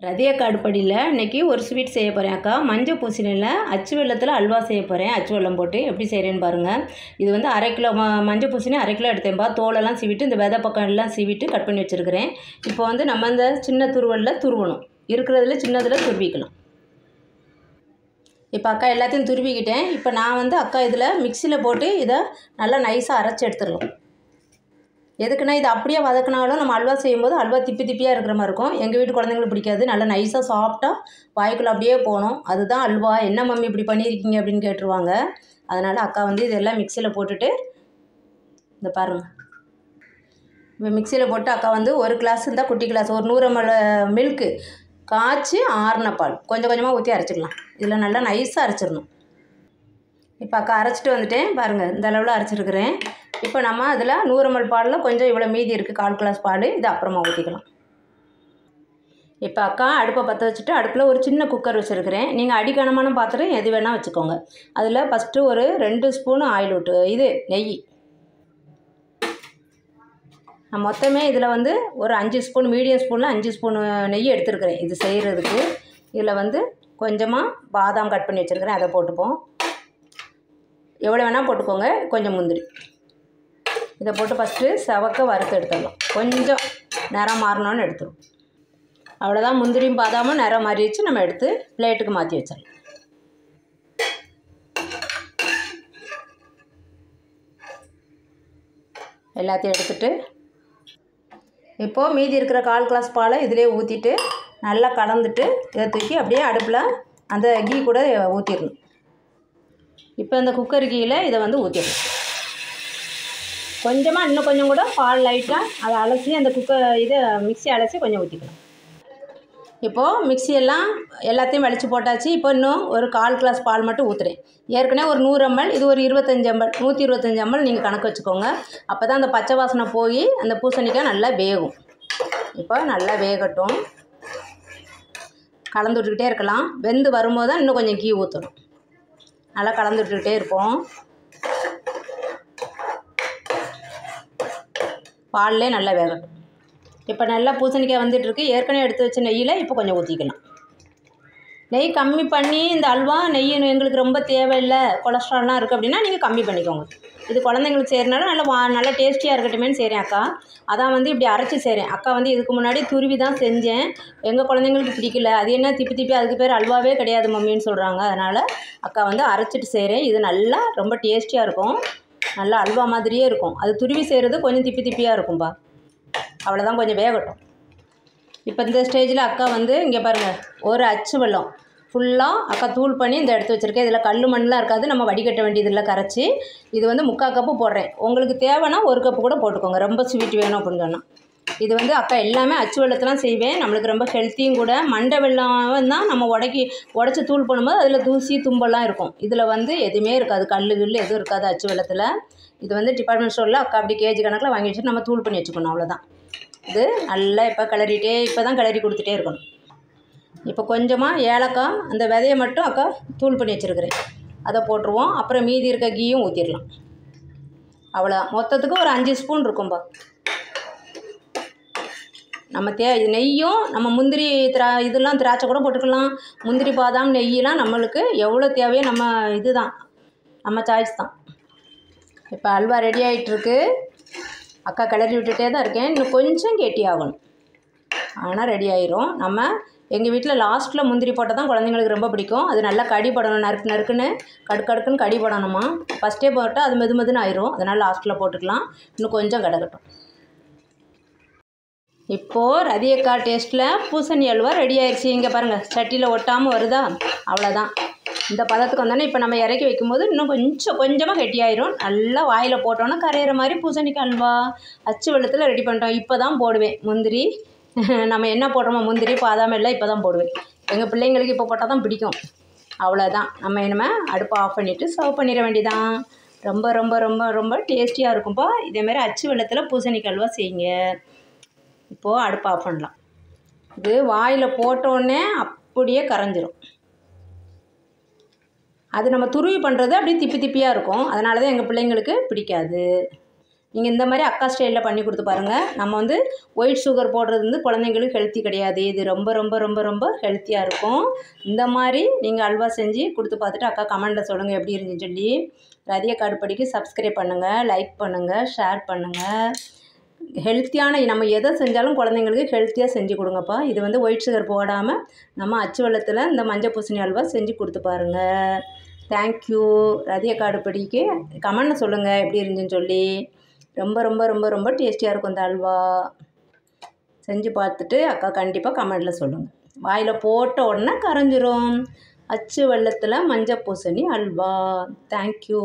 ரதியக்கா அடுப்படியில் இன்றைக்கி ஒரு ஸ்வீட் செய்ய போகிறேன் அக்கா. மஞ்சள் பூசணியில் அச்சு வெல்லத்தில் அல்வா செய்ய போகிறேன். அச்சு வெல்லம் போட்டு எப்படி செய்கிறேன்னு பாருங்கள். இது வந்து 1/2 கிலோ மஞ்சள் பூசணி 1/2 கிலோ எடுத்தேன்பா. தோலெல்லாம் சீவிட்டு இந்த விதை பக்கம் எல்லாம் சீவிட்டு கட் பண்ணி வச்சுருக்கிறேன். இப்போ வந்து நம்ம இந்த சின்ன துருவலில் துருவணும். இருக்கிறதுல சின்னதில் துருவிக்கலாம். இப்போ அக்கா எல்லாத்தையும் துருவிக்கிட்டேன். இப்போ நான் வந்து அக்கா இதில் மிக்சியில் போட்டு இதை நல்லா நைஸாக அரைச்சி எடுத்துடலாம். எதுக்குன்னா இது அப்படியே வதக்கினாலும் நம்ம அல்வா செய்யும்போது அல்வா திப்பி திப்பியாக இருக்கிற மாதிரி இருக்கும். எங்கள் வீட்டு குழந்தைங்களுக்கு பிடிக்காது. நல்லா நைஸாக சாப்பிட்டா வாய்க்குள்ளே அப்படியே போகணும். அதுதான் அல்வா. என்ன மம்மி இப்படி பண்ணியிருக்கீங்க அப்படின்னு கேட்டுருவாங்க. அதனால் அக்கா வந்து இதெல்லாம் மிக்சியில் போட்டுட்டு இந்த பாருங்கள். இப்போ மிக்சியில் போட்டு அக்கா வந்து 1 கிளாஸ் இருந்தால் குட்டி கிளாஸ் ஒரு 100 ml மில்க்கு காய்ச்சி ஆறின பால் கொஞ்சம் கொஞ்சமாக ஊற்றி அரைச்சிக்கலாம். இதில் நல்லா நைஸாக அரைச்சிடணும். இப்போ அக்கா அரைச்சிட்டு வந்துட்டேன் பாருங்கள். இந்த அளவில் அரைச்சிருக்கிறேன். இப்போ நம்ம அதில் 100 ml பாலில் கொஞ்சம் இவ்வளோ மீதி இருக்குது 1/4 கிளாஸ் பால். இது அப்புறமா ஊற்றிக்கலாம். இப்போ அக்கா அடுப்பை பற்ற வச்சுட்டு அடுப்பில் ஒரு சின்ன குக்கர் வச்சுருக்கிறேன். நீங்கள் அடிக்கனமான பாத்திரம் எது வேணால் வச்சுக்கோங்க. அதில் ஃபஸ்ட்டு ஒரு 2 ஸ்பூன் ஆயில் நெய். நான் மொத்தமே இதில் வந்து ஒரு 5 ஸ்பூன் மீடியம் ஸ்பூனில் 5 ஸ்பூன் நெய் எடுத்துருக்கிறேன் இது செய்கிறதுக்கு. இதில் வந்து கொஞ்சமாக பாதாம் கட் பண்ணி வச்சுருக்கிறேன். அதை போட்டுப்போம். எவ்வளோ வேணால் போட்டுக்கோங்க. கொஞ்சம் முந்திரி இதை போட்டு ஃபஸ்ட்டு செவக்க வறுத்து எடுத்துடலாம். கொஞ்சம் நிறம் மாறணும்னு எடுத்துடும். அவ்வளோதான். முந்திரியும் பாதாமும் நிறம் மாறிடுச்சு. நம்ம எடுத்து பிளேட்டுக்கு மாற்றி வச்சிடலாம். எல்லாத்தையும் எடுத்துட்டு இப்போது மீதி இருக்கிற 1/4 கிளாஸ் பாலை இதிலே ஊற்றிட்டு நல்லா கலந்துட்டு இதை தூக்கி அப்படியே அடுப்பில் அந்த கீ கூட ஊற்றிடணும். இப்போ இந்த குக்கர் கீழே இதை வந்து ஊற்றிடணும். கொஞ்சமாக இன்னும் கொஞ்சம் கூட பால் லைட்டாக அதை அலசி அந்த மிக்ஸி அலசி கொஞ்சம் ஊற்றிக்கலாம். இப்போது மிக்ஸியெல்லாம் எல்லாத்தையும் வலிச்சு போட்டாச்சு. இப்போ இன்னும் ஒரு 1/4 கிளாஸ் பால் மட்டும் ஊற்றுறேன். ஏற்கனவே ஒரு 100 ml இது ஒரு 25 ml 125 ml நீங்கள் கணக்கு வச்சுக்கோங்க. அப்போ தான் அந்த பச்சை வாசனை போய் அந்த பூசணிக்காய் நல்லா வேகும். இப்போ நல்லா வேகட்டும். கலந்து விட்டுக்கிட்டே இருக்கலாம். வெந்து வரும்போது தான் இன்னும் கொஞ்சம் கீ ஊற்றணும். நல்லா கலந்து விட்டுக்கிட்டே இருப்போம். பால்லே நல்லா வேகட்டும். இப்போ நல்லா பூசணிக்காய் வந்துட்டுருக்கு. ஏற்கனவே எடுத்து வச்ச நெய்யில் இப்போ கொஞ்சம் ஊற்றிக்கலாம். நெய் கம்மி பண்ணி இந்த அல்வா நெய் எங்களுக்கு ரொம்ப தேவையில்லை கொலஸ்ட்ரால்லாம் இருக்குது அப்படின்னா நீங்கள் கம்மி பண்ணிக்கோங்க. இது குழந்தைங்களுக்கு செய்கிறனால நல்லா டேஸ்டியாக இருக்கட்டுமேனு செய்கிறேன் அக்கா. அதான் வந்து இப்படி அரைச்சி செய்கிறேன். அக்கா வந்து இதுக்கு முன்னாடி துருவி தான் செஞ்சேன். எங்கள் குழந்தைங்களுக்கு பிடிக்கல. அது என்ன திப்பி அதுக்கு பேர் அல்வாவே கிடையாது மம்மின்னு சொல்கிறாங்க. அதனால் அக்கா வந்து அரைச்சிட்டு செய்கிறேன். இது நல்லா ரொம்ப டேஸ்டியாக இருக்கும். நல்லா அல்வா மாதிரியே இருக்கும். அது துருவி செய்கிறது கொஞ்சம் திப்பியாக இருக்கும்பா. அவ்வளோதான். கொஞ்சம் வேகட்டும். இப்போ இந்த ஸ்டேஜில் அக்கா வந்து இங்கே பாருங்கள் ஒரு அச்சு வெல்லம் ஃபுல்லாக அக்கா தூள் பண்ணி இந்த எடுத்து வச்சுருக்கேன். இதில் கல் மண்ணெலாம் இருக்காது. நம்ம வடிகட்ட வேண்டியதில் கரைச்சி இது வந்து 3/4 கப்பு போடுறேன். உங்களுக்கு தேவைன்னா 1 கப்பு கூட போட்டுக்கோங்க. ரொம்ப ஸ்வீட் வேணும் அப்படின்னு சொன்னால். இது வந்து அக்கா எல்லாமே அச்சு வெல்லத்தெலாம் செய்வேன். நம்மளுக்கு ரொம்ப ஹெல்த்தியும் கூட. மண்டை வெல்லம் தான் நம்ம உடச்சி தூள் பண்ணும்போது அதில் தூசி தும்பெல்லாம் இருக்கும். இதில் வந்து எதுவுமே இருக்காது. கல் எதுவும் இருக்காது அச்சு வெல்லத்தில். இது வந்து டிபார்ட்மெண்ட் ஸ்டோரில் அக்கா அப்படி கேஜி கணக்கில் வாங்கி வச்சுட்டு நம்ம தூள் பண்ணி வச்சுக்கணும். அவ்வளோதான். இது நல்லா இப்போ தான் கிளறி கொடுத்துட்டே இருக்கணும். இப்போ கொஞ்சமாக ஏலக்காய் அந்த விதையை மட்டும் அக்கா தூள் பண்ணி வச்சுருக்கிறேன். அதை போட்டுருவோம். அப்புறம் மீதி இருக்க கீயும் ஊற்றிடலாம். அவ்வளோதான். மொத்தத்துக்கு ஒரு 5 ஸ்பூன் இருக்கும்பா. நம்ம நெய்யும் நம்ம முந்திரி இதெல்லாம் திராட்சை கூட போட்டுக்கலாம். முந்திரி பாதாம் நெய்யெலாம் நம்மளுக்கு எவ்வளோ தேவையோ நம்ம சாய்ஸ் தான். இப்போ அல்வா ரெடி ஆகிட்டுருக்கு. அக்கா கிளறி விட்டுட்டே தான் இருக்கேன். இன்னும் கொஞ்சம் கெட்டியாகணும். ஆனால் ரெடி ஆயிரும். நம்ம எங்கள் வீட்டில் லாஸ்ட்டில் முந்திரி போட்டால் தான் குழந்தைங்களுக்கு ரொம்ப பிடிக்கும். அது நல்லா கடி படணும். நறுக்குன்னு கடுக்குன்னு கடி படணுமா. ஃபஸ்ட்டே போட்டால் அது மெதுன்னு ஆயிரும். அதனால் லாஸ்ட்டில் போட்டுக்கலாம். இன்னும் கொஞ்சம் கிடக்கட்டும். இப்போது ரதியக்கா டேஸ்ட்டில் பூசணி அல்வா ரெடி ஆயிடுச்சு. இங்கே பாருங்கள் சட்டியில் ஒட்டாமல் வருதா. அவ்வளோதான். இந்த பதத்துக்கு வந்தோடனே இப்போ நம்ம இறக்கி வைக்கும்போது இன்னும் கொஞ்சமாக கெட்டியாயிரும். நல்லா வாயில் போட்டோன்னா கரையிற மாதிரி பூசணிக்காய் அல்வா அச்சு வெல்லத்தில் ரெடி பண்ணிட்டோம். இப்போ தான் போடுவேன் முந்திரி. நம்ம என்ன போடுறோமோ முந்திரி பாதாம் எல்லாம் இப்போ தான் போடுவேன். எங்கள் பிள்ளைங்களுக்கு இப்போ போட்டால் தான் பிடிக்கும். அவ்வளோதான். நம்ம இனிமேல் அடுப்பை ஆஃப் பண்ணிவிட்டு சர்வ் பண்ணிட வேண்டியதான். ரொம்ப ரொம்ப ரொம்ப ரொம்ப டேஸ்டியாக இருக்கும்ப்பா. இதேமாதிரி அச்சு வெல்லத்தில் பூசணிக்காய் அல்வா செய்யுங்க. இப்போது அடுப்பை ஆஃப் பண்ணலாம். இது வாயில் போட்டோடனே அப்படியே கரைஞ்சிரும். அது நம்ம துருவி பண்ணுறது அப்படியே திப்பியாக இருக்கும். அதனால தான் எங்கள் பிள்ளைங்களுக்கு பிடிக்காது. நீங்கள் இந்த மாதிரி அக்கா ஸ்டைலில் பண்ணி கொடுத்து பாருங்கள். நம்ம வந்து ஒயிட் சுகர் போடுறது வந்து குழந்தைங்களுக்கு ஹெல்த்தி கிடையாது. இது ரொம்ப ரொம்ப ரொம்ப ரொம்ப ஹெல்த்தியாக இருக்கும். இந்த மாதிரி நீங்கள் அல்வா செஞ்சு கொடுத்து பார்த்துட்டு அக்கா கமெண்ட்டில் சொல்லுங்கள் எப்படி இருந்துச்சுன்னு சொல்லி. ரதியா காடுப்படிக்கு சப்ஸ்கிரைப் பண்ணுங்கள், லைக் பண்ணுங்கள், ஷேர் பண்ணுங்கள். ஹெல்த்தியான நம்ம எதை செஞ்சாலும் குழந்தைங்களுக்கு ஹெல்த்தியாக செஞ்சு கொடுங்கப்பா. இது வந்து ஒயிட் சுகர் போடாமல் நம்ம அச்சு வெல்லத்தில் இந்த மஞ்சள் பூசணி அல்வா செஞ்சு கொடுத்து பாருங்கள். தேங்க்யூ. ரதியா காடுப்படிக்கு கமெண்ட்டில் சொல்லுங்கள் எப்படி இருந்துச்சுன்னு சொல்லி. ரொம்ப ரொம்ப ரொம்ப ரொம்ப டேஸ்டியாக இருக்கும் இந்த அல்வா. செஞ்சு பார்த்துட்டு அக்கா கண்டிப்பாக கமெண்ட்டில் சொல்லுங்கள். வாயில் போட்ட உடனே கரைஞ்சிரும். அச்சு வெல்லத்தில் மஞ்சள் பூசணி அல்வா. தேங்க்யூ.